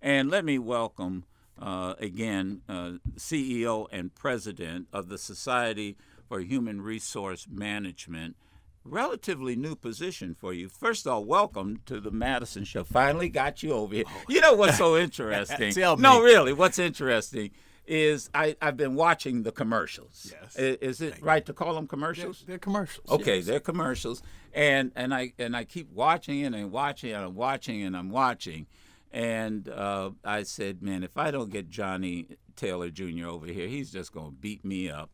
And let me welcome again CEO and President of the Society for Human Resource Management. Relatively new position for you. First of all, welcome to the Madison show. Finally got you over here. You know what's so interesting? Tell me. No, really, what's interesting is I've been watching the commercials. Yes. Is it right to call them commercials? They're commercials. Okay, yes. they're commercials, and I keep watching and watching and I'm watching and I'm watching, and I said, man, if I don't get Johnny Taylor Jr. over here, he's just gonna beat me up.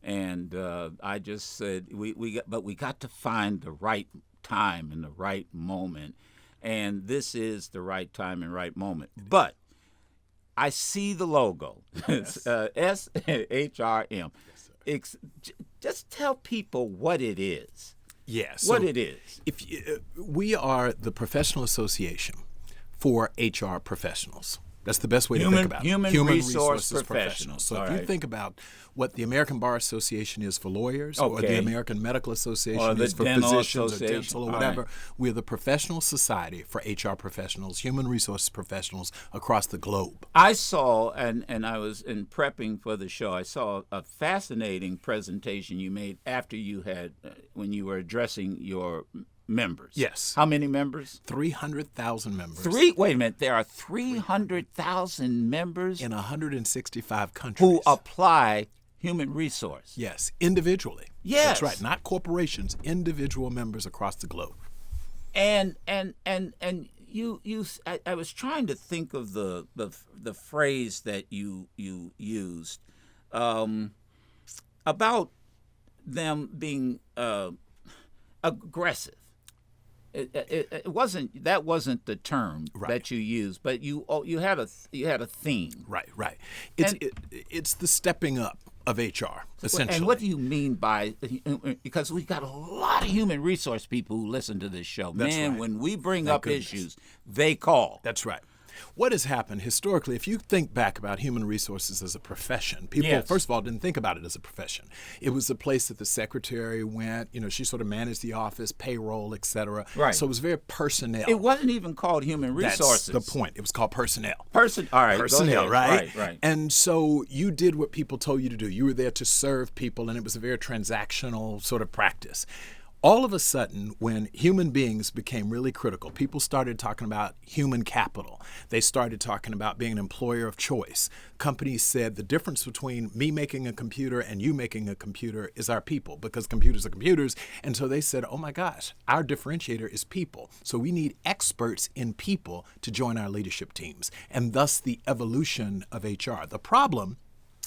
And I just said, we got to find the right time and the right moment, and this is the right time and right moment. But I see the logo, Yes. SHRM. Yes, Just tell people what it is. Yeah. What it is. We are the professional association for HR professionals. That's the best way to Human- think about it. human resource resources professionals. So All if you right. think about what the American Bar Association is for lawyers, or the Okay. American Medical Association Or the is for Dental physicians or Association. dental or All whatever, right. we're the professional society for HR professionals, human resources professionals across the globe. I saw, and I was in prepping for the show, I saw a fascinating presentation you made after you had, when you were addressing your members. Yes. How many members? 300,000 members. Wait a minute, there are 300,000 members in 165 countries. who apply human resource. Yes, individually. Yes. That's right, not corporations, individual members across the globe. And you I was trying to think of the phrase that you used about them being aggressive. It wasn't the term Right. that you used, but you had a theme. Right. It's the stepping up of HR, essentially. And what do you mean by, because we got a lot of human resource people who listen to this show. That's Man, right. when we bring Thank up goodness. issues, they call. That's right. What has happened historically, if you think back about human resources as a profession, people, Yes. first of all, didn't think about it as a profession. It was the place that the secretary went, she sort of managed the office, payroll, et cetera. Right. So it was very personnel. It wasn't even called human resources. That's the point. It was called personnel. All right, Personnel, go ahead. right? Right. And so you did what people told you to do. You were there to serve people, and it was a very transactional sort of practice. All of a sudden, when human beings became really critical, people started talking about human capital. They started talking about being an employer of choice. Companies said the difference between me making a computer and you making a computer is our people, because computers are computers. And so they said, oh my gosh, our differentiator is people. So we need experts in people to join our leadership teams, and thus the evolution of HR. The problem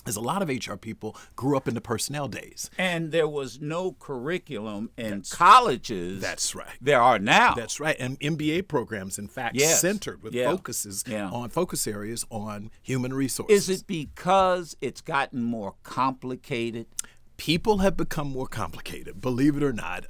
is a lot of HR people grew up in the personnel days. And there was no curriculum in colleges. That's right. There are now. That's right. And MBA programs, in fact, Yes. centered with Yeah. focuses Yeah. on focus areas on human resources. Is it because it's gotten more complicated? People have become more complicated, believe it or not.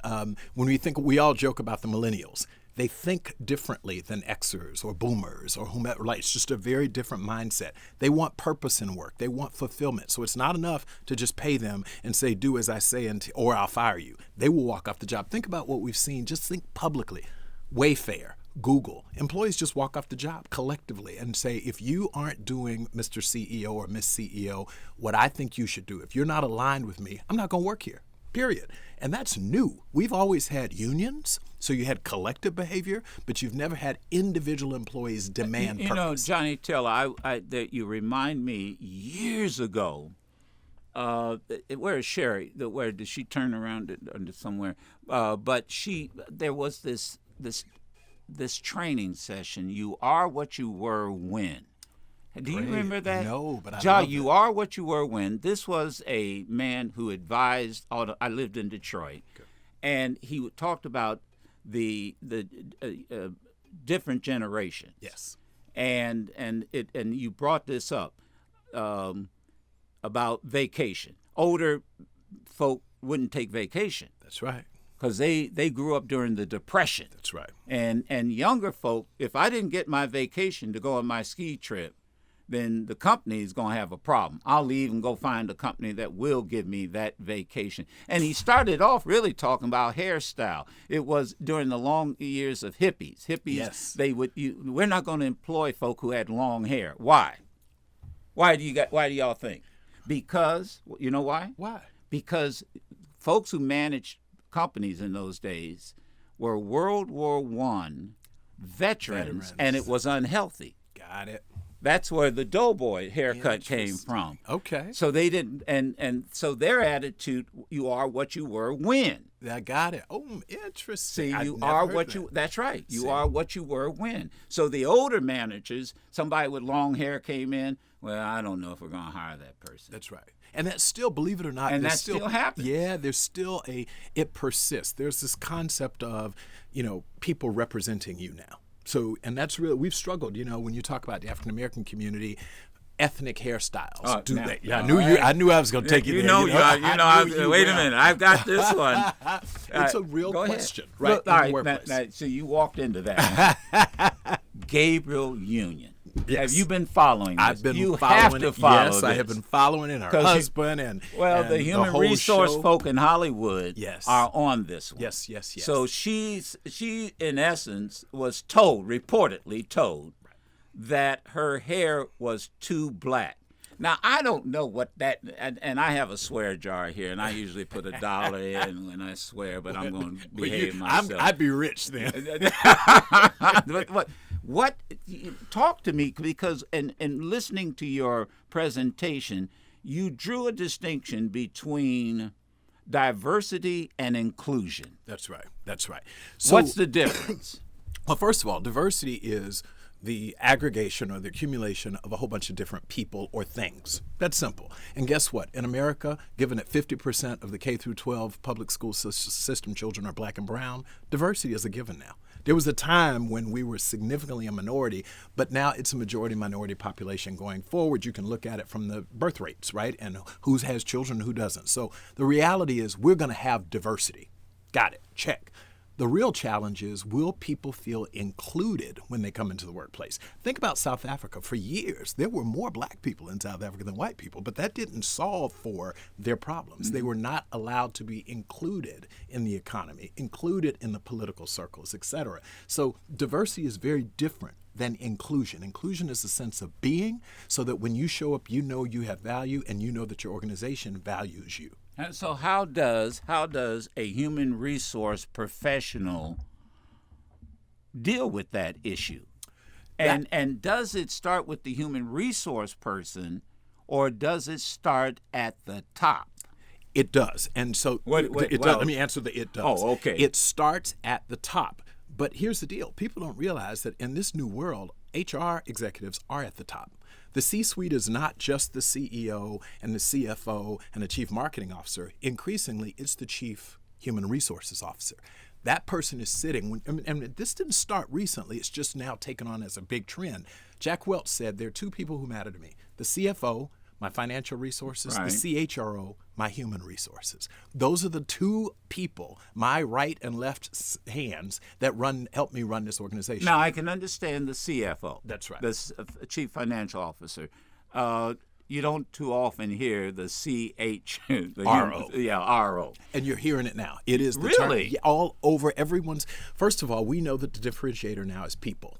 We all joke about the millennials. They think differently than Xers or boomers or whomever. Like, it's just a very different mindset. They want purpose in work. They want fulfillment. So it's not enough to just pay them and say, do as I say, or I'll fire you. They will walk off the job. Think about what we've seen. Just think publicly. Wayfair, Google. Employees just walk off the job collectively and say, if you aren't doing, Mr. CEO or Miss CEO, what I think you should do, if you're not aligned with me, I'm not going to work here. Period. And that's new. We've always had unions, so you had collective behavior, but you've never had individual employees demand You know, purpose. Johnny Taylor, that you remind me years ago. Where is Sherry? Where did she turn around somewhere? But there was this training session. You are what you were when. Do you Great. remember that? No, but I John, love you it. are what you were when. This was a man who advised. I lived in Detroit, and he talked about the different generation. Yes. And you brought this up about vacation. Older folk wouldn't take vacation That's right. because they grew up during the Depression. That's right. And younger folk, if I didn't get my vacation to go on my ski trip, then the company is going to have a problem. I'll leave and go find a company that will give me that vacation. And he started off really talking about hairstyle. It was during the long years of hippies. Yes. We're not going to employ folk who had long hair. Why? Why do y'all think? Because, you know why? Why? Because folks who managed companies in those days were World War I veterans, and it was unhealthy. Got it. That's where the doughboy haircut came from. Okay. So they didn't, and so their attitude: you are what you were when. I got it. Oh, interesting. See, that's right. You are what you were when. So the older managers, somebody with long hair came in. Well, I don't know if we're going to hire that person. That's right. And that's still, believe it or not, and that still happens. Yeah, there's still it persists. There's this concept of, people representing you now. So, and that's really, we've struggled, when you talk about the African American community, ethnic hairstyles. I knew I was going to take you there. Wait a minute, I've got this one. It's a real question, right? Look, now, so you walked into that. Gabriel Union. Yes. Have you been following this? I've been you following have to follow Yes, this. I have been following it. Her husband and the human whole resource show. folk in Hollywood are on this one. Yes. So she in essence was reportedly told, that her hair was too black. Now, I don't know what that, and I have a swear jar here, and I usually put $1 in when I swear, but I'm going to behave myself. I'd be rich then. What talk to me, because in listening to your presentation, you drew a distinction between diversity and inclusion. That's right. So, what's the difference? Well, first of all, diversity is the aggregation or the accumulation of a whole bunch of different people or things. That's simple. And guess what? In America, given that 50% of the K through 12 public school system children are black and brown, diversity is a given now. There was a time when we were significantly a minority, but now it's a majority minority population going forward. You can look at it from the birth rates, right? And who has children and who doesn't. So the reality is we're going to have diversity. Got it. Check. The real challenge is, will people feel included when they come into the workplace? Think about South Africa. For years, there were more black people in South Africa than white people, but that didn't solve for their problems. Mm-hmm. They were not allowed to be included in the economy, included in the political circles, et cetera. So diversity is very different than inclusion. Inclusion is a sense of being, so that when you show up, you know you have value and you know that your organization values you. And so how does a human resource professional deal with that issue? And does it start with the human resource person, or does it start at the top? It does. And so let me answer the it does. Oh, okay. It starts at the top. But here's the deal. People don't realize that in this new world, HR executives are at the top. The C-suite is not just the CEO and the CFO and the chief marketing officer. Increasingly, it's the chief human resources officer. That person is sitting, and this didn't start recently, it's just now taken on as a big trend. Jack Welch said there are two people who matter to me: the CFO, my financial resources, right, the CHRO, my human resources. Those are the two people, my right and left hands, that help me run this organization. Now, I can understand the CFO. That's right. The chief financial officer. You don't too often hear the RO. RO. And you're hearing it now. It is the really term, all over everyone's. First of all, we know that the differentiator now is people.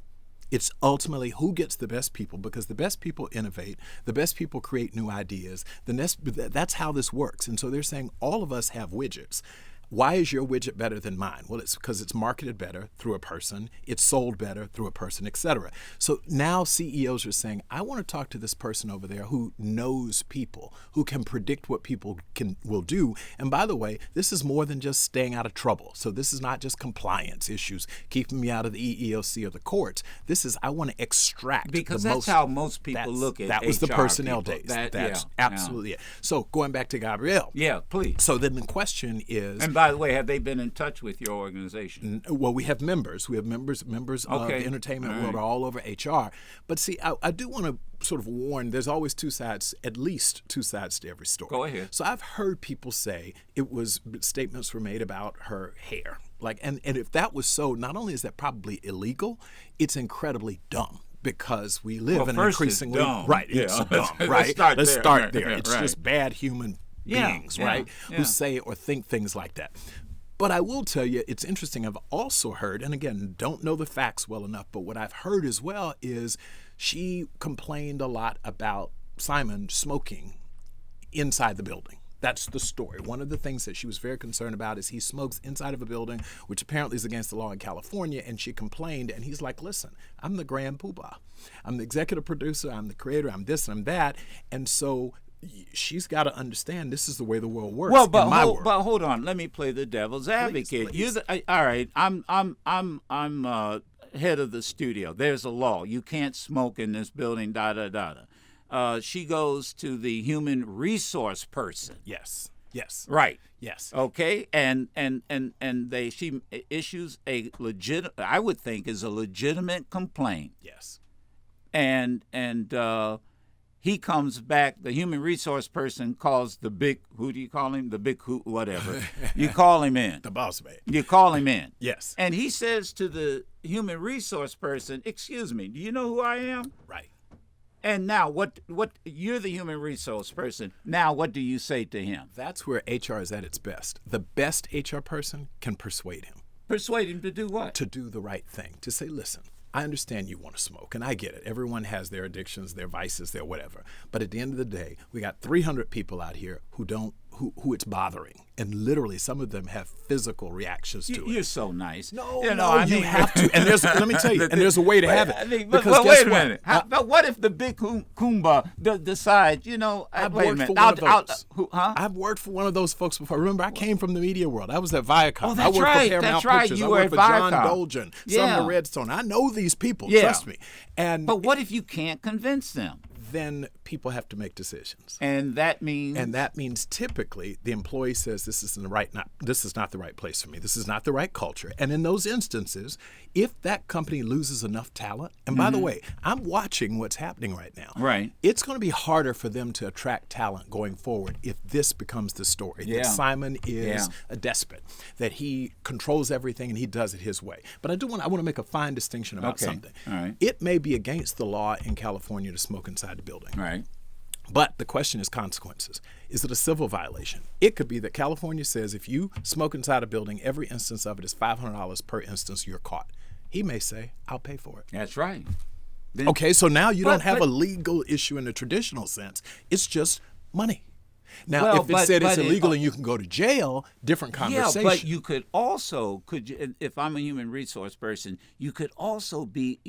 It's ultimately who gets the best people, because the best people innovate, the best people create new ideas. That's how this works. And so they're saying all of us have widgets. Why is your widget better than mine? Well, it's because it's marketed better through a person, it's sold better through a person, et cetera. So now CEOs are saying, I want to talk to this person over there who knows people, who can predict what people will do. And by the way, this is more than just staying out of trouble. So this is not just compliance issues, keeping me out of the EEOC or the courts. This is, I want to extract because that's how most people look at that was HR the personnel people. days. That's absolutely it. So going back to Gabrielle. Yeah, please. So then the question is, and by the way, have they been in touch with your organization? Well, we have members. We have members of the entertainment world all over HR. But see, I do want to sort of warn, there's always two sides, at least two sides to every story. Go ahead. So I've heard people say statements were made about her hair. And if that was so, not only is that probably illegal, it's incredibly dumb. because we live in an first increasingly it's dumb. right. Yeah. It's dumb, Let's right? start Let's there. start Right, there. yeah, It's right. just bad human beings, right? Yeah. Who say or think things like that. But I will tell you, it's interesting. I've also heard, and again, don't know the facts well enough, but what I've heard as well is she complained a lot about Simon smoking inside the building. That's the story. One of the things that she was very concerned about is he smokes inside of a building, which apparently is against the law in California, and she complained, and he's like, listen, I'm the grand poobah. I'm the executive producer, I'm the creator, I'm this and I'm that, and so she's got to understand this is the way the world works. Well, but in my world. hold on. Let me play the devil's advocate. Please. All right. I'm head of the studio. There's a law. You can't smoke in this building. Da da da da. She goes to the human resource person. Yes. Right. Yes. Okay. And she issues a I would think is a legitimate complaint. Yes. And he comes back. The human resource person calls the big, who do you call him? The big who, whatever. You call him in. The boss man. You call him in. Yes. And he says to the human resource person, excuse me, do you know who I am? Right. And now what you're the human resource person. Now what do you say to him? That's where HR is at its best. The best HR person can persuade him. Persuade him to do what? To do the right thing. To say, listen, I understand you want to smoke, and I get it. Everyone has their addictions, their vices, their whatever. But at the end of the day, we got 300 people out here who it's bothering. And literally, some of them have physical reactions to it. You're so nice. No, you have to. And let me tell you, and there's a way to have it. But wait a minute. But what if the big Kumba decides, I've wait a worked minute. for one of those. Huh? I've worked for one of those folks before. Remember, I came from the media world. I was at Viacom. Oh, that's I worked right. for Paramount That's right. Pictures. You I were worked at for John Viacom. Dolgen, Yeah. Sumner Redstone. I know these people. Yeah. Trust me. But what if you can't convince them? Then people have to make decisions. And that means Typically the employee says this is not the right place for me. This is not the right culture. And in those instances, if that company loses enough talent, and by the way, I'm watching what's happening right now. Right. It's going to be harder for them to attract talent going forward if this becomes the story. Yeah. That Simon is a despot, that he controls everything and he does it his way. But I want to make a fine distinction about something. All right. It may be against the law in California to smoke inside the building. Right. But the question is consequences. Is it a civil violation? It could be that California says if you smoke inside a building, every instance of it is $500 per instance you're caught. He may say, I'll pay for it. That's right. Okay, so now you don't have a legal issue in the traditional sense. It's just money. Now, if it said it's illegal and you can go to jail, different conversation. Yeah, but you could also, if I'm a human resource person, you could also the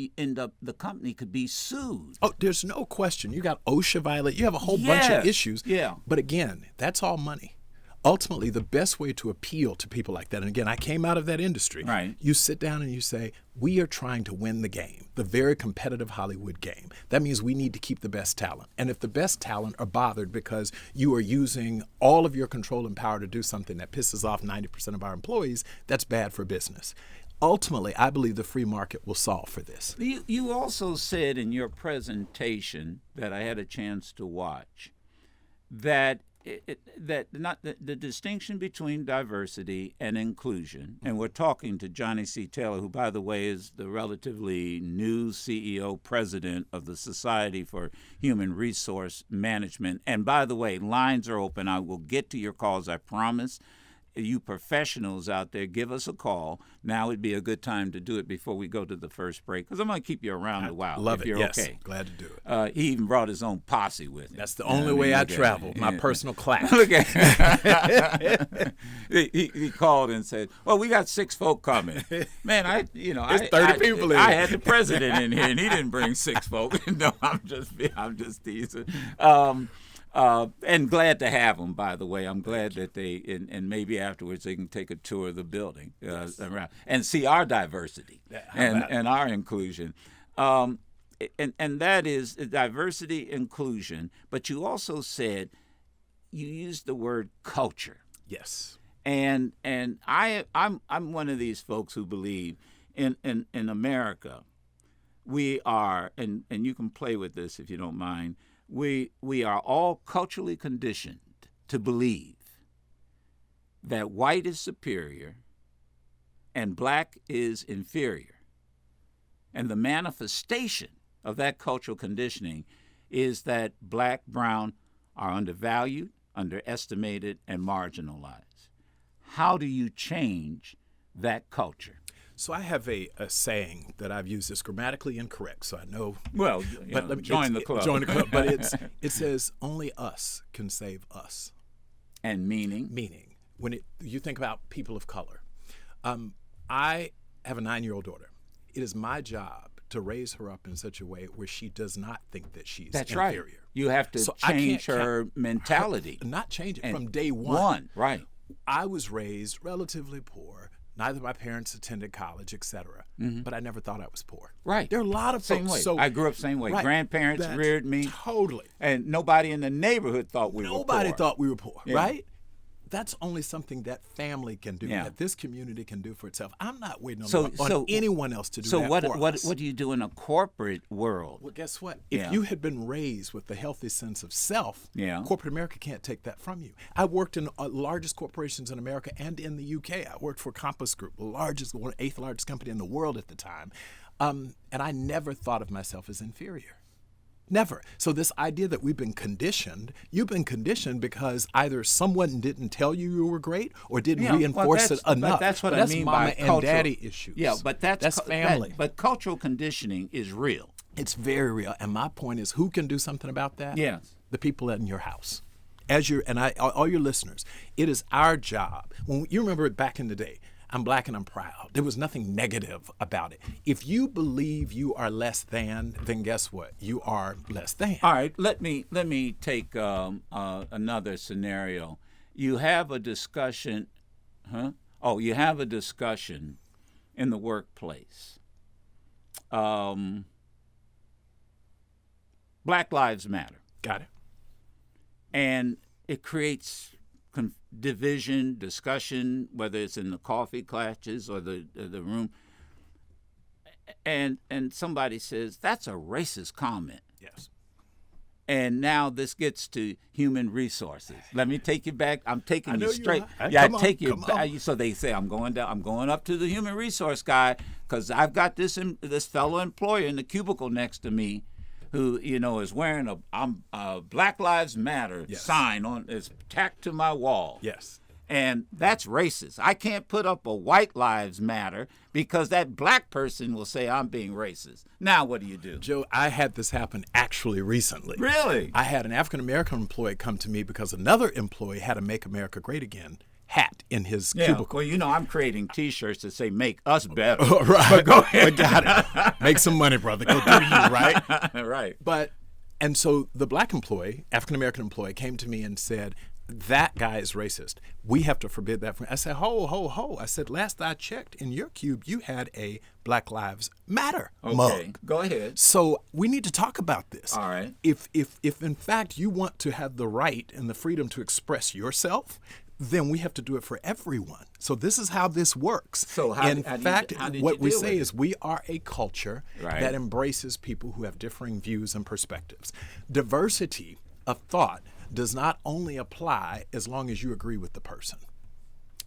company could be sued. Oh, there's no question. You got OSHA violate. You have a whole bunch of issues. Yeah. But again, that's all money. Ultimately, the best way to appeal to people like that, and again, I came out of that industry. Right. You sit down and you say, we are trying to win the game, the very competitive Hollywood game. That means we need to keep the best talent. And if the best talent are bothered because you are using all of your control and power to do something that pisses off 90% of our employees, that's bad for business. Ultimately, I believe the free market will solve for this. You also said in your presentation that I had a chance to watch that the distinction between diversity and inclusion, and we're talking to Johnny C. Taylor, who, by the way, is the relatively new CEO president of the Society for Human Resource Management. And by the way, lines are open. I will get to your calls, I promise. You professionals out there, give us a call. Now would be a good time to do it before we go to the first break, because I'm going to keep you around a while. Love if it. You're yes. Okay. Glad to do it. He even brought his own posse with him. That's the only way I travel. My personal class. Look at he called and said, "Well, we got 6 folk coming." Man, There's 30 people in I here. had the president in here, and he didn't bring 6 folk. No, I'm just teasing. And glad to have them, by the way. I'm glad that they, and maybe afterwards they can take a tour of the building around and see our diversity and our inclusion. And that is diversity, inclusion. But you also said, you used the word culture. Yes. And I'm one of these folks who believe in America, we are, and you can play with this if you don't mind, we are all culturally conditioned to believe that white is superior and black is inferior. And the manifestation of that cultural conditioning is that black, brown are undervalued, underestimated, and marginalized. How do you change that culture? So I have a saying that I've used that's grammatically incorrect, so I know. Well, but let me, join the club. Join the club. But it says only us can save us. And meaning? Meaning, when you think about people of color, I have a 9-year-old daughter. It is my job to raise her up in such a way where she does not think that she's That's inferior. Right. You have to change her mentality. Not change it and from day one. Right. I was raised relatively poor. Neither of my parents attended college, etc. But I never thought I was poor. Right. There are a lot of same folks. way. So, I grew up same way. Right. Grandparents reared me. Totally. And nobody in the neighborhood thought we were poor. Nobody thought we were poor, Yeah. right? That's only something that family can do, Yeah. that this community can do for itself. I'm not waiting on, So anyone else to do So that what for what us. what do you do in a corporate world? Well, guess what? Yeah. If you had been raised with the healthy sense of self, Yeah. corporate America can't take that from you. I worked in largest corporations in America and in the UK. I worked for Compass Group, the largest, 8th largest company in the world at the time. And I never thought of myself as inferior. Never. So this idea that we've been conditioned, you've been conditioned because either someone didn't tell you were great or didn't Yeah, reinforce it enough. But that's what But I mean mama by and cultural. daddy issues. Yeah, but that's family. but cultural conditioning is real. It's very real. And my point is, who can do something about that? Yes. The people in your house. All your listeners, it is our job. When you remember it back in the day, I'm black and I'm proud. There was nothing negative about it. If you believe you are less than, then guess what? You are less than. All right, let me take another scenario. You have a discussion, huh? Oh, you have a discussion in the workplace. Black Lives Matter. Got it. And it creates division, discussion, whether it's in the coffee clutches or the room. And somebody says, that's a racist comment. Yes. And now this gets to human resources. Let me take you back. I'm taking you you straight. are. Yeah, Come I on, take you come back. on. So they say I'm going up to the human resource guy because I've got this fellow employer in the cubicle next to me, who is wearing a Black Lives Matter Yes. sign is tacked to my wall. Yes. And that's racist. I can't put up a White Lives Matter because that black person will say I'm being racist. Now what do you do? Joe, I had this happen actually recently. Really? I had an African-American employee come to me because another employee had a Make America Great Again hat in his cubicle. Well, I'm creating T-shirts that say "Make Us Better." Right. But go ahead. I got it. Make some money, brother. Go do you, right? Right. And so the black employee, African-American employee, came to me and said, that guy is racist. We have to forbid that. I said, ho. I said, last I checked, in your cube, you had a Black Lives Matter mug. Go ahead. So we need to talk about this. All right. If in fact you want to have the right and the freedom to express yourself, then we have to do it for everyone. So this is how this works. So how did what you we deal say with is we are a culture Right. that embraces people who have differing views and perspectives. Diversity of thought does not only apply as long as you agree with the person.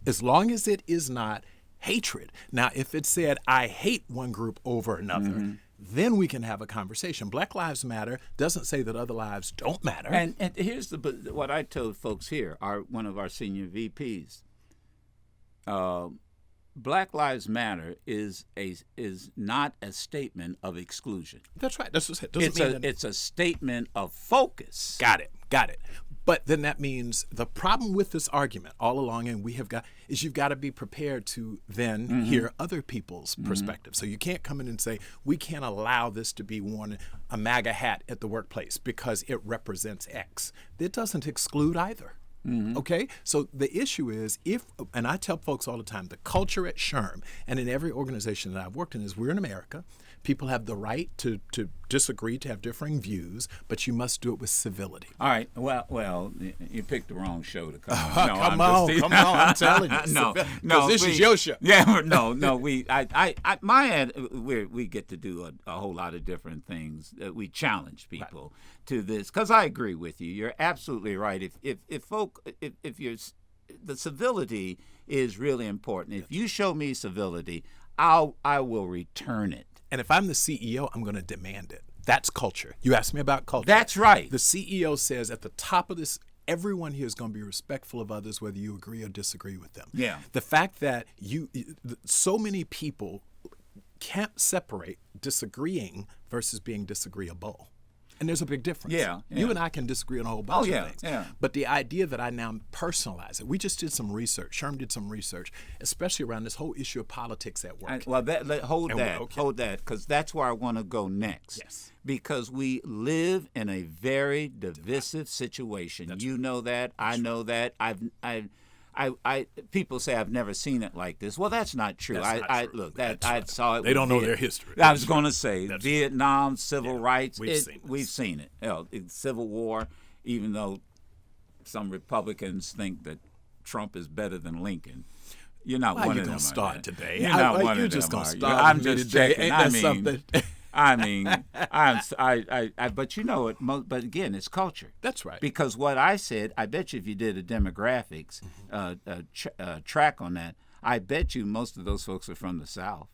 As long as it is not hatred. Now, if it said, I hate one group over another, then we can have a conversation. Black Lives Matter doesn't say that other lives don't matter. And here's what I told folks here, one of our senior VPs. Black Lives Matter is not a statement of exclusion. That's right. That's what it doesn't It's a statement of focus. Got it. But then that means the problem with this argument all along, and you've got to be prepared to then hear other people's perspectives. So you can't come in and say, we can't allow this to be worn, a MAGA hat at the workplace because it represents X. It doesn't exclude either. Okay? So the issue is and I tell folks all the time, the culture at SHRM and in every organization that I've worked in is we're in America. People have the right to disagree, to have differing views, but you must do it with civility. All right. Well, you picked the wrong show to come on. Come on, I'm telling you. No, this is your show. Yeah, no. We get to do a whole lot of different things. We challenge people to this because I agree with you. You're absolutely right. The civility is really important. If you show me civility, I will return it. And if I'm the CEO, I'm going to demand it. That's culture. You asked me about culture. That's right. The CEO says at the top of this, everyone here is going to be respectful of others, whether you agree or disagree with them. Yeah. The fact that so many people can't separate disagreeing versus being disagreeable. And there's a big difference. Yeah. You and I can disagree on a whole bunch of things. Yeah. But the idea that I now personalize it, we just did some research. Sherm did some research, especially around this whole issue of politics at work. Hold that, because that's where I want to go next. Yes. Because we live in a very divisive situation. You know that. I know that. People say I've never seen it like this. Well, that's not true. I saw it. They don't know their history. I was going to say Vietnam, civil rights. We've seen it. You know, Civil War. Even though some Republicans think that Trump is better than Lincoln. You're not one of them. You're going to start today. You're not one of them. You're just going to start. I'm just checking. Ain't that something? But you know it. But again, it's culture. That's right. Because what I said, I bet you if you did a demographics track on that, I bet you most of those folks are from the South.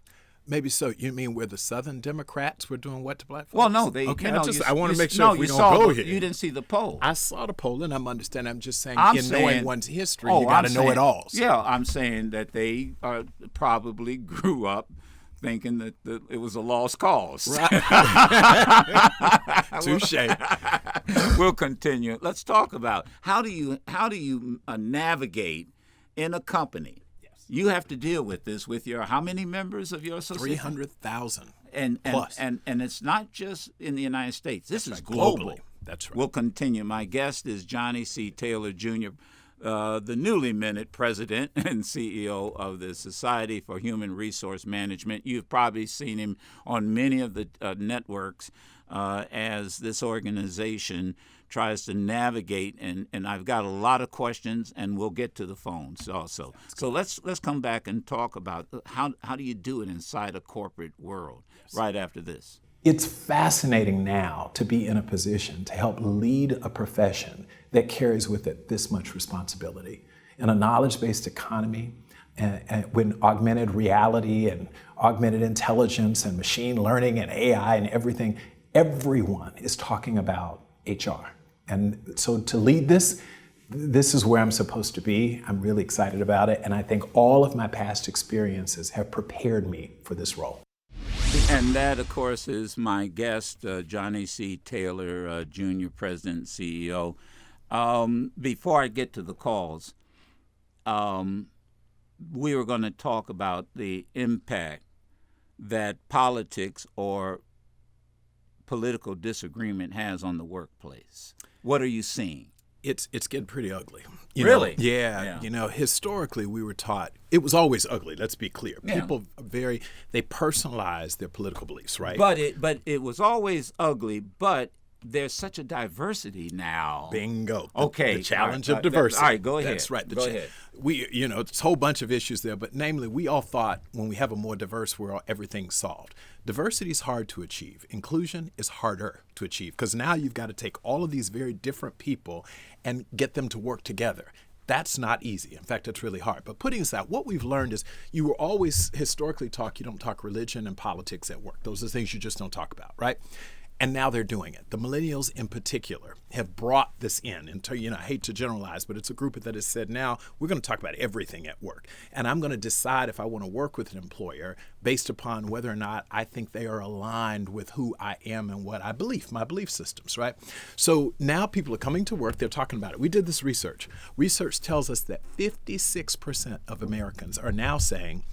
Maybe so. You mean where the Southern Democrats were doing what to black folks? Well, no, they. Okay, you know, I want to make sure we don't go here. You didn't see the poll. I saw the poll, and I'm understanding. I'm just saying, saying, knowing one's history, you got to know it all. So. Yeah, I'm saying that they probably grew up thinking that it was a lost cause. Right. Touche. We'll continue. Let's talk about how do you navigate in a company. Yes. You have to deal with this with your how many members of your association? 300,000 plus. And it's not just in the United States. This is global. Globally. That's right. We'll continue. My guest is Johnny C. Taylor Jr., the newly minted president and CEO of the Society for Human Resource Management. You've probably seen him on many of the networks as this organization tries to navigate, and I've got a lot of questions, and we'll get to the phones also. So let's come back and talk about how do you do it inside a corporate world right after this. It's fascinating now to be in a position to help lead a profession that carries with it this much responsibility. In a knowledge-based economy, and when augmented reality and augmented intelligence and machine learning and AI and everything, everyone is talking about HR. And so to lead this is where I'm supposed to be. I'm really excited about it. And I think all of my past experiences have prepared me for this role. And that, of course, is my guest, Johnny C. Taylor, Jr., President and CEO. Before I get to the calls, we were going to talk about the impact that politics or political disagreement has on the workplace. What are you seeing? It's getting pretty ugly. Really? Yeah. You know, historically we were taught it was always ugly. Let's be clear. People they personalize their political beliefs, right? But it was always ugly. But there's such a diversity now. Bingo. Okay. The challenge of diversity. All right, go ahead. That's right. Go ahead. It's a whole bunch of issues there, but namely, we all thought when we have a more diverse world, everything's solved. Diversity is hard to achieve. Inclusion is harder to achieve because now you've got to take all of these very different people and get them to work together. That's not easy. In fact, it's really hard. But putting aside, what we've learned is you were always historically you don't talk religion and politics at work. Those are things you just don't talk about, right? And now they're doing it. The millennials in particular have brought this in. And I hate to generalize, but it's a group that has said now we're going to talk about everything at work. And I'm going to decide if I want to work with an employer based upon whether or not I think they are aligned with who I am and what I believe, my belief systems, right? So now people are coming to work. They're talking about it. We did this research. Research tells us that 56% of Americans are now saying,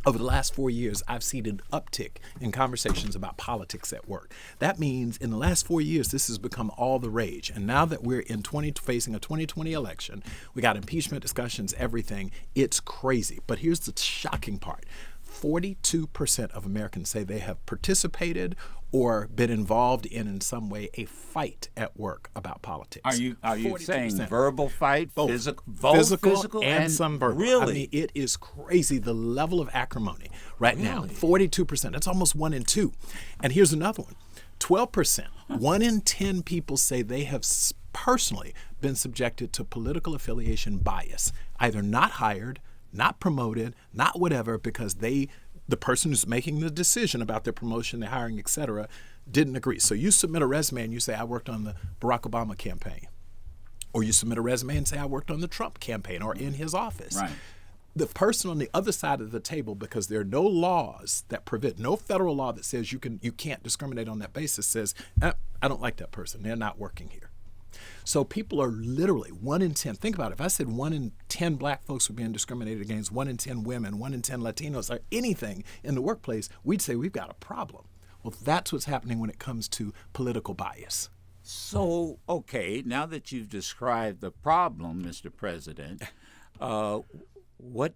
over the last 4 years, I've seen an uptick in conversations about politics at work. That means in the last 4 years, this has become all the rage. And now that we're facing a 2020 election, we got impeachment discussions, everything. It's crazy. But here's the shocking part. 42% of Americans say they have participated or been involved in some way a fight at work about politics. Are you saying verbal fight, both. Physical and some verbal? Really? I mean, it is crazy the level of acrimony right now. 42%. That's almost 1 in 2. And here's another one. 12%. 1 in 10 people say they have personally been subjected to political affiliation bias, either not hired, not promoted, not whatever, because the person who's making the decision about their promotion, their hiring, etc., didn't agree. So you submit a resume and you say, I worked on the Barack Obama campaign. Or you submit a resume and say, I worked on the Trump campaign or in his office. Right. The person on the other side of the table, because there are no laws that prevent, no federal law that says you can't discriminate on that basis, says, I don't like that person. They're not working here. So people are literally 1 in 10. Think about it. If I said 1 in 10 black folks were being discriminated against, 1 in 10 women, 1 in 10 Latinos, or anything in the workplace, we'd say we've got a problem. Well, that's what's happening when it comes to political bias. So, okay, now that you've described the problem, Mr. President, what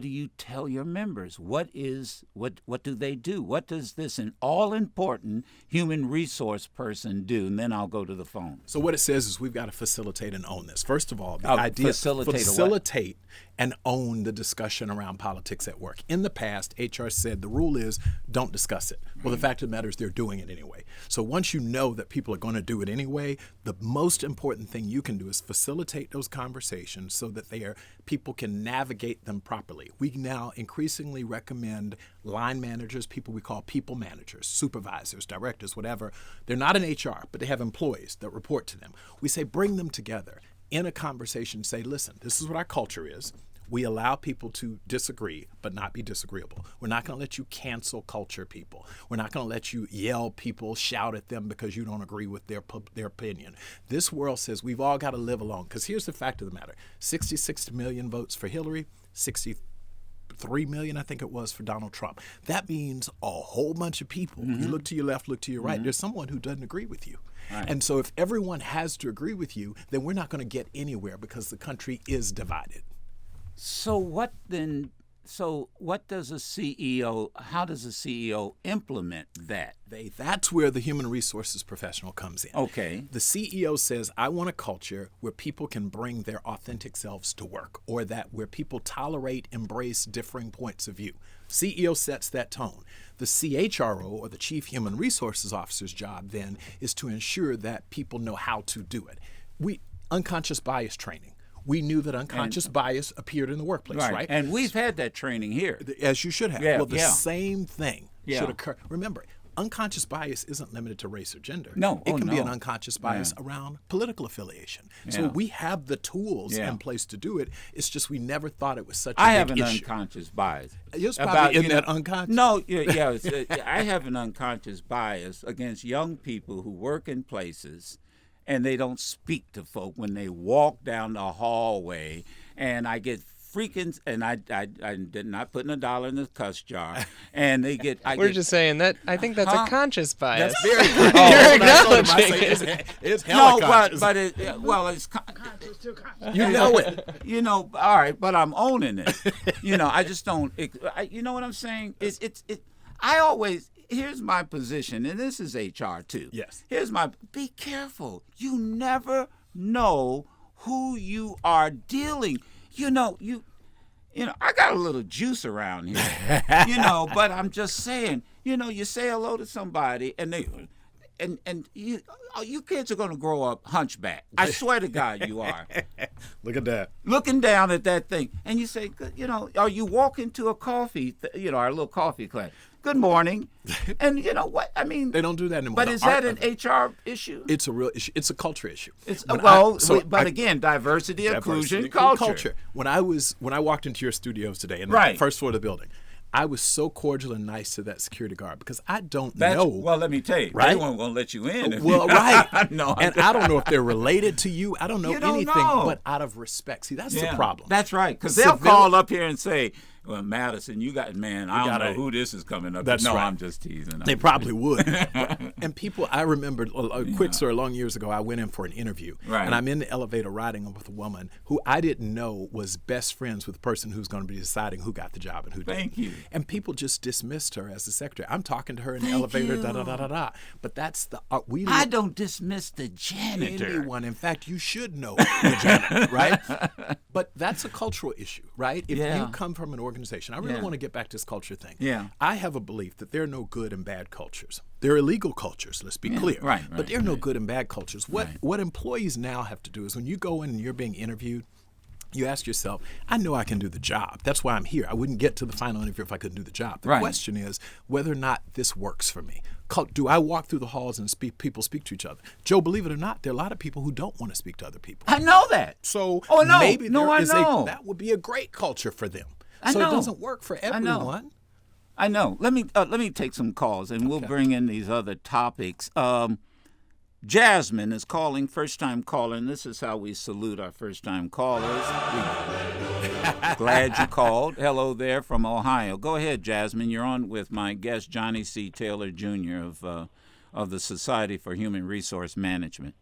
do you tell your members? What do they do? What does this an all-important human resource person do? And then I'll go to the phone. So what it says is we've got to facilitate and own this. First of all, the idea facilitate and own the discussion around politics at work. In the past, HR said the rule is don't discuss it. Well, the fact of the matter is they're doing it anyway. So once you know that people are going to do it anyway, the most important thing you can do is facilitate those conversations so that people can navigate them properly. We now increasingly recommend line managers, people we call people managers, supervisors, directors, whatever. They're not in HR, but they have employees that report to them. We say bring them together in a conversation, say, listen, this is what our culture is. We allow people to disagree, but not be disagreeable. We're not going to let you cancel culture people. We're not going to let you yell people, shout at them because you don't agree with their opinion. This world says we've all got to live along. Because here's the fact of the matter. 66 million votes for Hillary, 63 million, I think it was, for Donald Trump. That means a whole bunch of people. Mm-hmm. You look to your left, look to your right. There's someone who doesn't agree with you. Right. And so if everyone has to agree with you, then we're not going to get anywhere because the country is divided. So what then? So what does a CEO? How does a CEO implement that? That's where the human resources professional comes in. Okay. The CEO says, I want a culture where people can bring their authentic selves to work, or where people tolerate, embrace differing points of view. CEO sets that tone. The CHRO, or the Chief Human Resources Officer's job then, is to ensure that people know how to do it. Unconscious bias training. We knew that unconscious bias appeared in the workplace, right? And we've had that training here. As you should have. Yeah, well, the same thing should occur. Remember, unconscious bias isn't limited to race or gender. No. It can be an unconscious bias around political affiliation. Yeah. So we have the tools in place to do it. It's just we never thought it was such a big issue. I have an unconscious bias. You're probably in that unconscious. No, I have an unconscious bias against young people who work in places and they don't speak to folk when they walk down the hallway, and I get freaking, and I did not putting $1 in the cuss jar, and they get. We're just saying that. I think that's a conscious bias. That's very conscious. You're acknowledging it's hella no, conscious. but it's conscious too conscious. You know it. All right, but I'm owning it. I just don't. You know what I'm saying? I always. Here's my position, and this is HR too. Yes. Be careful. You never know who you are dealing. I got a little juice around here, but I'm just saying, you say hello to somebody and you kids are going to grow up hunchback. I swear to God you are. Look at that. Looking down at that thing. And you say, are you walking to a coffee, our little coffee class? Good morning. And you know what? I mean, they don't do that anymore. But is that an HR issue? It's a real issue. It's a culture issue. Again, diversity, inclusion, culture. When I walked into your studios today in the first floor of the building, I was so cordial and nice to that security guard because I don't know. Well, let me tell you, right? They weren't going to let you in. Right. No, and I don't know if they're related to you. I don't know anything, but out of respect. See, that's the problem. That's right, because they'll call up here and say, well, Madison, I don't know who this is coming up. That's no, right. I'm just teasing. They probably would. And people, I remember a quick story long years ago, I went in for an interview. Right. And I'm in the elevator riding with a woman who I didn't know was best friends with the person who's going to be deciding who got the job and who didn't. Thank you. And people just dismissed her as the secretary. I'm talking to her in the elevator, da-da-da-da-da. But that's the... I don't dismiss the janitor. Anyone. In fact, you should know the janitor, right? But that's a cultural issue, right? If you come from an organization, I really want to get back to this culture thing. Yeah. I have a belief that there are no good and bad cultures. There are illegal cultures, let's be clear. Right, but there are no good and bad cultures. What employees now have to do is when you go in and you're being interviewed, you ask yourself, I know I can do the job. That's why I'm here. I wouldn't get to the final interview if I couldn't do the job. The question is whether or not this works for me. Do I walk through the halls and people speak to each other? Joe, believe it or not, there are a lot of people who don't want to speak to other people. I know that. So oh, no. maybe no, I know. that would be a great culture for them. I so know. it doesn't work for everyone. I know. Let me take some calls, and we'll bring in these other topics. Jasmine is calling, first-time caller, and this is how we salute our first-time callers. Glad you called. Hello there from Ohio. Go ahead, Jasmine. You're on with my guest, Johnny C. Taylor, Jr. of the Society for Human Resource Management.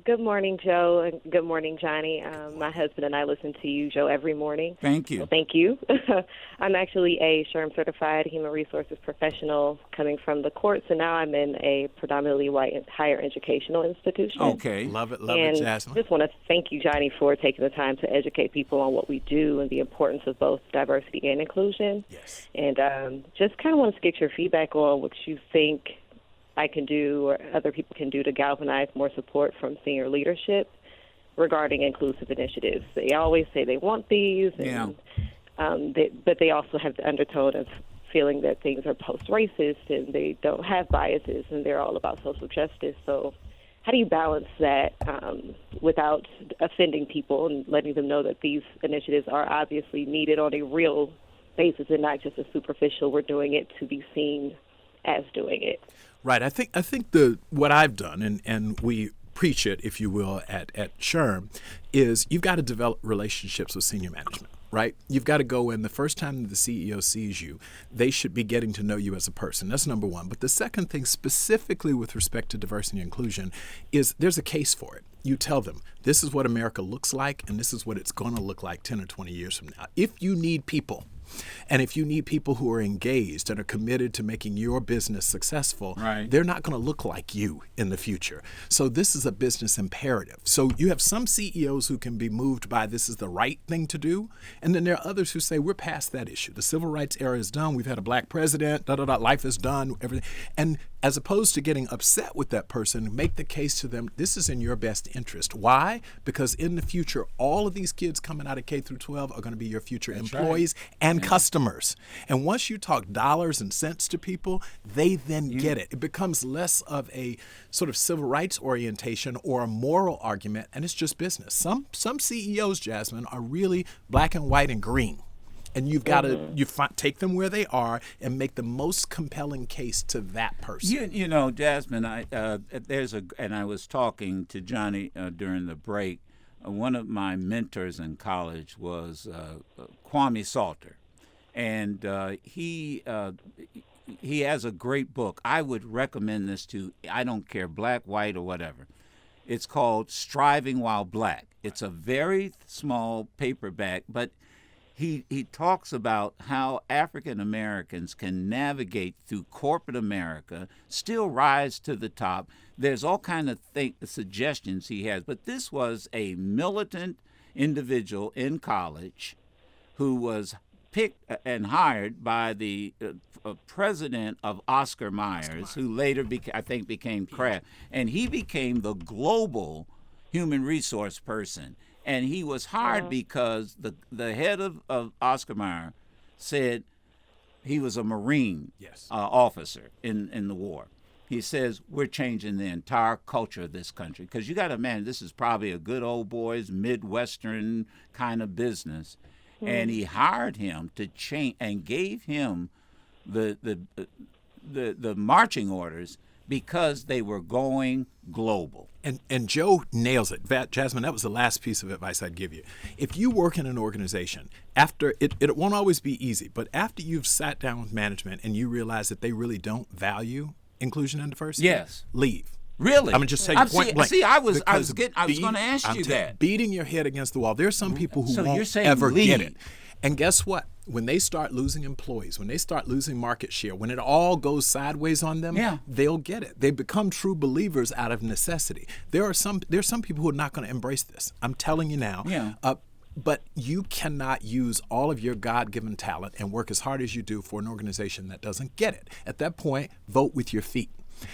Good morning, Joe, and good morning, Johnny. My husband and I listen to you, Joe, every morning. Thank you. So thank you. I'm actually a SHRM-certified human resources professional coming from the courts, and now I'm in a predominantly white higher educational institution. Okay. Love it, And Jasmine. just want to thank you, Johnny, for taking the time to educate people on what we do and the importance of both diversity and inclusion. Yes. And just kind of want to get your feedback on what you think I can do or other people can do to galvanize more support from senior leadership regarding inclusive initiatives. They always say they want these, and, but they also have the undertone of feeling that things are post-racist and they don't have biases and they're all about social justice. So how do you balance that without offending people and letting them know that these initiatives are obviously needed on a real basis and not just a superficial, we're doing it to be seen as doing it? Right. I think what I've done, and we preach it, if you will, at SHRM, is you've got to develop relationships with senior management. Right? You've got to go in. The first time the CEO sees you, they should be getting to know you as a person. That's number one. But the second thing, specifically with respect to diversity and inclusion, is there's a case for it. You tell them, this is what America looks like, and this is what it's going to look like 10 or 20 years from now. If you need people, and if you need people who are engaged and are committed to making your business successful, right, they're not going to look like you in the future. So this is a business imperative. So you have some CEOs who can be moved by this is the right thing to do, and then there are others who say we're past that issue. The civil rights era is done. We've had a black president. Life is done. Everything. And as opposed to getting upset with that person, make the case to them, this is in your best interest. Why? Because in the future, all of these kids coming out of K through 12 are going to be your future employees and customers. And once you talk dollars and cents to people, they then get it. It becomes less of a sort of civil rights orientation or a moral argument, and it's just business. Some CEOs, Jasmine, are really black and white and green. And you've got to take them where they are and make the most compelling case to that person. You know, Jasmine, I was talking to Johnny during the break. One of my mentors in college was Kwame Salter, and he has a great book. I would recommend this to, I don't care, black, white, or whatever. It's called Striving While Black. It's a very small paperback, but he talks about how African Americans can navigate through corporate America, still rise to the top. There's all kind of suggestions he has, but this was a militant individual in college who was picked and hired by the president of Oscar Myers, who later became Kraft, and he became the global human resource person. And he was hired because the head of Oscar Mayer said he was a Marine officer in the war. He says, we're changing the entire culture of this country. Because you got to imagine, this is probably a good old boys, Midwestern kind of business. And he hired him to change and gave him the marching orders because they were going global. And Joe nails it. Jasmine, that was the last piece of advice I'd give you. If you work in an organization, after it won't always be easy, but after you've sat down with management and you realize that they really don't value inclusion and diversity, leave. Really? I'm gonna just tell you point blank. See, I was going to ask you that. Beating your head against the wall. There's some people who won't you're ever leave. get it. And guess what? When they start losing employees, when they start losing market share, when it all goes sideways on them, they'll get it. They become true believers out of necessity. There's some people who are not going to embrace this. I'm telling you now. But you cannot use all of your God-given talent and work as hard as you do for an organization that doesn't get it. At that point, vote with your feet.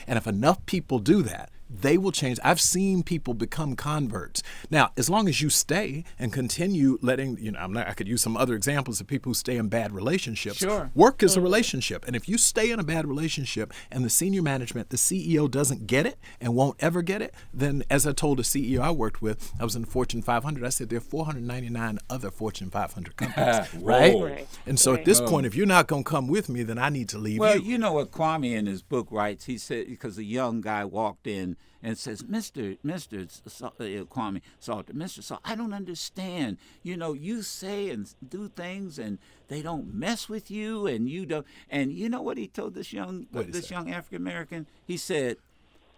And if enough people do that, they will change. I've seen people become converts. Now, as long as you stay and continue letting, I could use some other examples of people who stay in bad relationships. Sure. Work is a relationship. And if you stay in a bad relationship and the senior management, the CEO doesn't get it and won't ever get it, then as I told a CEO I worked with, I was in the Fortune 500, I said there are 499 other Fortune 500 companies, right? And so at this point, if you're not going to come with me, then I need to leave Well, you. you know what Kwame in his book writes? He said, because a young guy walked in and says, Mr. Kwame Salter, Mr. Salter, I don't understand. You say and do things and they don't mess with you and you don't. And you know what he told this young African American? He said,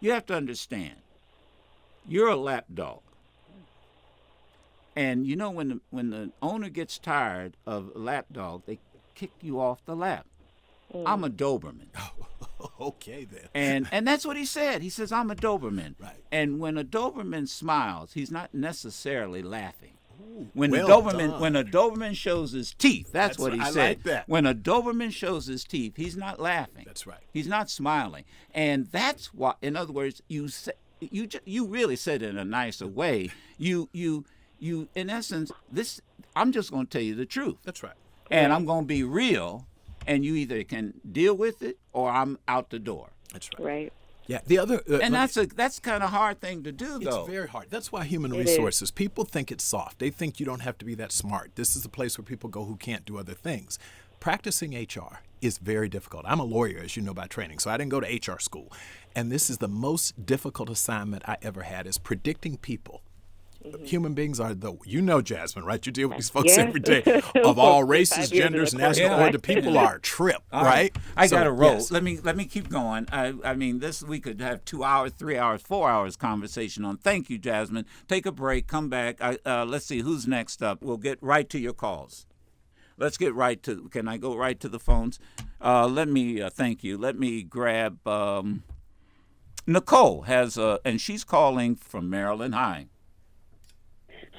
you have to understand, you're a lap dog. And when the owner gets tired of a lap dog, they kick you off the lap. I'm a Doberman. Okay, then. And that's what he said. He says, I'm a Doberman. Right. And when a Doberman smiles, he's not necessarily laughing. When well a Doberman shows his teeth, that's what he right. said. I like that. When a Doberman shows his teeth, he's not laughing. That's right. He's not smiling. And that's why, in other words, you really said it in a nicer way. You in essence, I'm just going to tell you the truth. That's right. And I'm going to be real. And you either can deal with it or I'm out the door. That's right. Right. Yeah. The other, and that's kind of a hard thing to do, though. It's very hard. That's why human resources. People think it's soft. They think you don't have to be that smart. This is a place where people go who can't do other things. Practicing HR is very difficult. I'm a lawyer, as you know, by training, so I didn't go to HR school. And this is the most difficult assignment I ever had, is predicting people. Human beings are Jasmine, right? You deal with these folks every day of all races, genders, national origin. People are a trip, right? I got to roll. Yes. Let me keep going. I mean, we could have 2 hours, 3 hours, 4 hours conversation on. Thank you, Jasmine. Take a break. Come back. Let's see who's next up. We'll get right to your calls. Let's get right to. Can I go right to the phones? Let me thank you. Let me grab. Nicole has and she's calling from Maryland. Hi.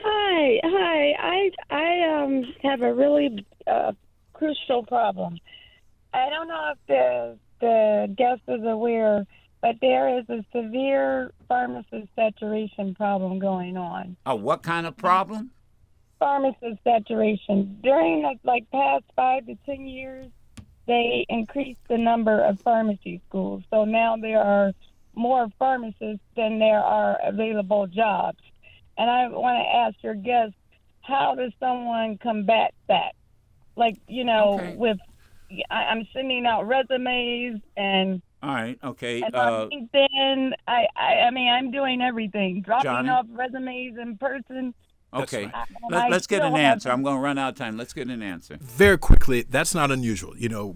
Hi. I have a really crucial problem. I don't know if the guest is aware, but there is a severe pharmacist saturation problem going on. What kind of problem? Pharmacist saturation. During the past 5 to 10 years, they increased the number of pharmacy schools. So now there are more pharmacists than there are available jobs. And I want to ask your guest, how does someone combat that? I'm sending out resumes and. All right. Okay. And on LinkedIn, I'm doing everything, dropping Johnny? off resumes in person. Okay. Right. Let's get an answer. I'm going to run out of time. Let's get an answer. Very quickly, that's not unusual.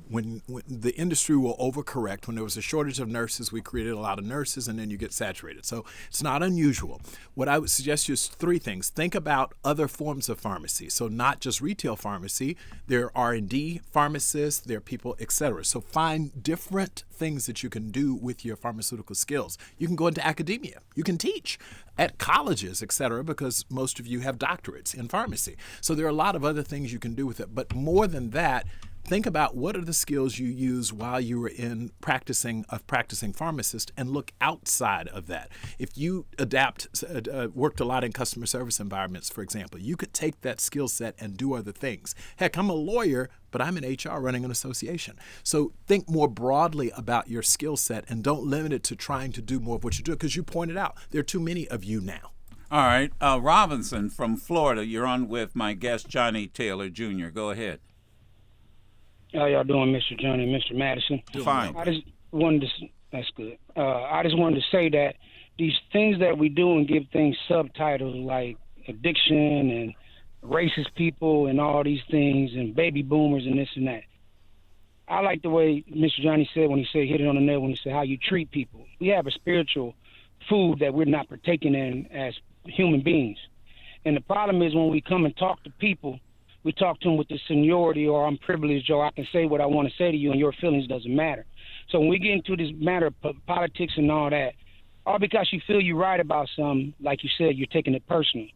When the industry will overcorrect, when there was a shortage of nurses, we created a lot of nurses, and then you get saturated. So it's not unusual. What I would suggest is 3 things. Think about other forms of pharmacy. So not just retail pharmacy. There are R&D pharmacists, there are people, et cetera. So find different things that you can do with your pharmaceutical skills. You can go into academia. You can teach at colleges, et cetera, because most of you have doctorates in pharmacy. So there are a lot of other things you can do with it. But more than that, think about what are the skills you use while you were in practicing pharmacist, and look outside of that. If you worked a lot in customer service environments, for example, you could take that skill set and do other things. Heck, I'm a lawyer, but I'm in HR running an association. So think more broadly about your skill set and don't limit it to trying to do more of what you do, because you pointed out there are too many of you now. All right. Robinson from Florida, you're on with my guest, Johnny Taylor Jr. Go ahead. How y'all doing, Mr. Johnny and Mr. Madison? Fine. That's good. I just wanted to say that these things that we do and give things subtitles like addiction and racist people and all these things and baby boomers and this and that. I like the way Mr. Johnny said when he said, hit it on the nail, when he said how you treat people. We have a spiritual food that we're not partaking in as human beings. And the problem is when we come and talk to people, we talk to them with the seniority, or I'm privileged, or I can say what I want to say to you and your feelings doesn't matter. So when we get into this matter of politics and all that, all because you feel you're right about something, like you said, you're taking it personal.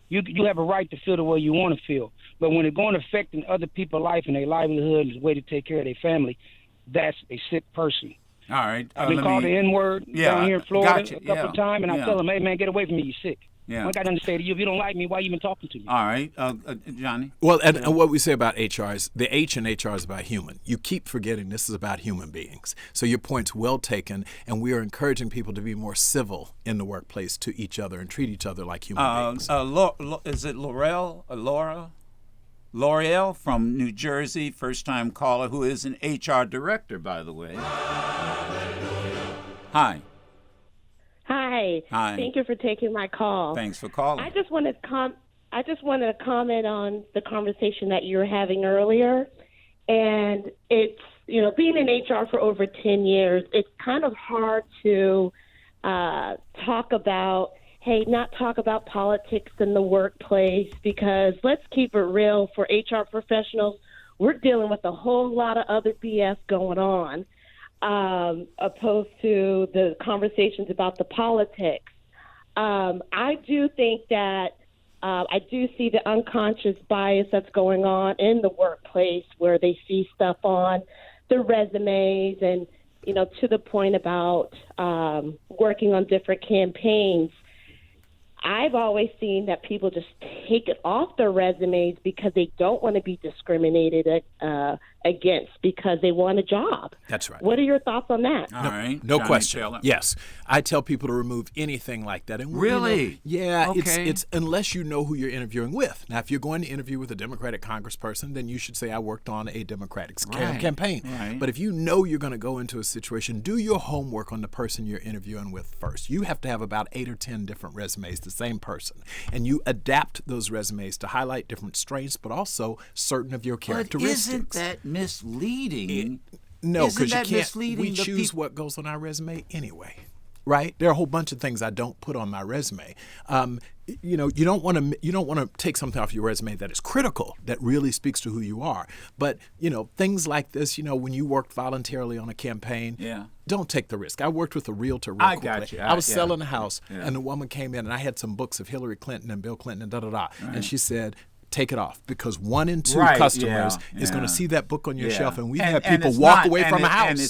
You have a right to feel the way you want to feel. But when it's going to affect other people's life and their livelihood and the way to take care of their family, that's a sick person. All right. I've been called the N-word down here in Florida a couple of times, and I tell them, hey, man, get away from me, you're sick. Yeah. I got nothing to say to you. If you don't like me, why you even talking to me? All right. Johnny? Well, and what we say about HR is the H in HR is about human. You keep forgetting this is about human beings. So your point's well taken, and we are encouraging people to be more civil in the workplace to each other and treat each other like human beings. Is it L'Oreal from New Jersey, first-time caller, who is an HR director, by the way. Hi. Hi. Thank you for taking my call. Thanks for calling. I just wanted to comment on the conversation that you were having earlier. And it's, being in HR for over 10 years, it's kind of hard to talk about politics in the workplace, because let's keep it real, for HR professionals, we're dealing with a whole lot of other BS going on. Opposed to the conversations about the politics. I do think that I do see the unconscious bias that's going on in the workplace, where they see stuff on the resumes and, to the point about working on different campaigns. I've always seen that people just take it off their resumes because they don't want to be discriminated against because they want a job. That's right. What are your thoughts on that? All right. No Johnny question. Taylor. Yes. I tell people to remove anything like that. And Really? Yeah. Okay. It's unless you know who you're interviewing with. Now, if you're going to interview with a Democratic congressperson, then you should say, I worked on a Democratic campaign. Right. But if you know you're going to go into a situation, do your homework on the person you're interviewing with first. You have to have about 8 or 10 different resumes, the same person. And you adapt those resumes to highlight different strengths, but also certain of your characteristics. But isn't that misleading? No, because you can't. Misleading We choose what goes on our resume anyway, right? There are a whole bunch of things I don't put on my resume. You don't want to take something off your resume that is critical, that really speaks to who you are. But things like this. When you worked voluntarily on a campaign, don't take the risk. I worked with a realtor. Real quickly. Got you. I was selling a house, and the woman came in, and I had some books of Hillary Clinton and Bill Clinton and Right. and she said, take it off, because 1 in 2 Right, customers yeah, is going yeah. to see that book on your Yeah. shelf, and we've And- had and people it's walk not- away and from a it- house. And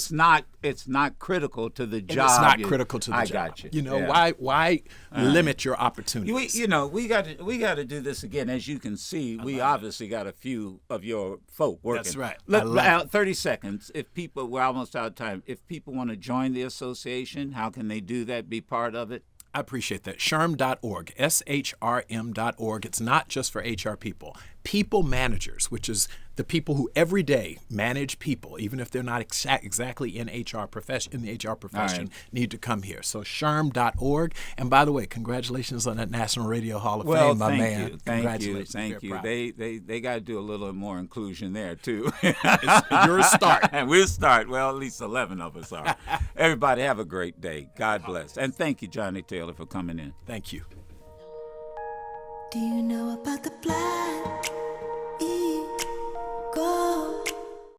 it's not critical to the And job. it's not critical to the I job. got you. You know, Yeah. why limit your opportunities? We got to do this again. As you can see, we obviously got a few of your folk working. That's right. Let 30 seconds. We're almost out of time. If people want to join the association, how can they do that? Be part of it? I appreciate that. SHRM.org, SHRM.org. It's not just for HR people. People managers, which is the people who every day manage people, even if they're not exactly in the HR profession, Right. need to come here. So SHRM.org. And by the way, congratulations on that National Radio Hall of Fame, my man. Thank you. They got to do a little more inclusion there too. You're a start. And we'll start. Well, at least 11 of us are. Everybody have a great day. God bless. And thank you, Johnny Taylor, for coming in. Thank you. Do you know about the black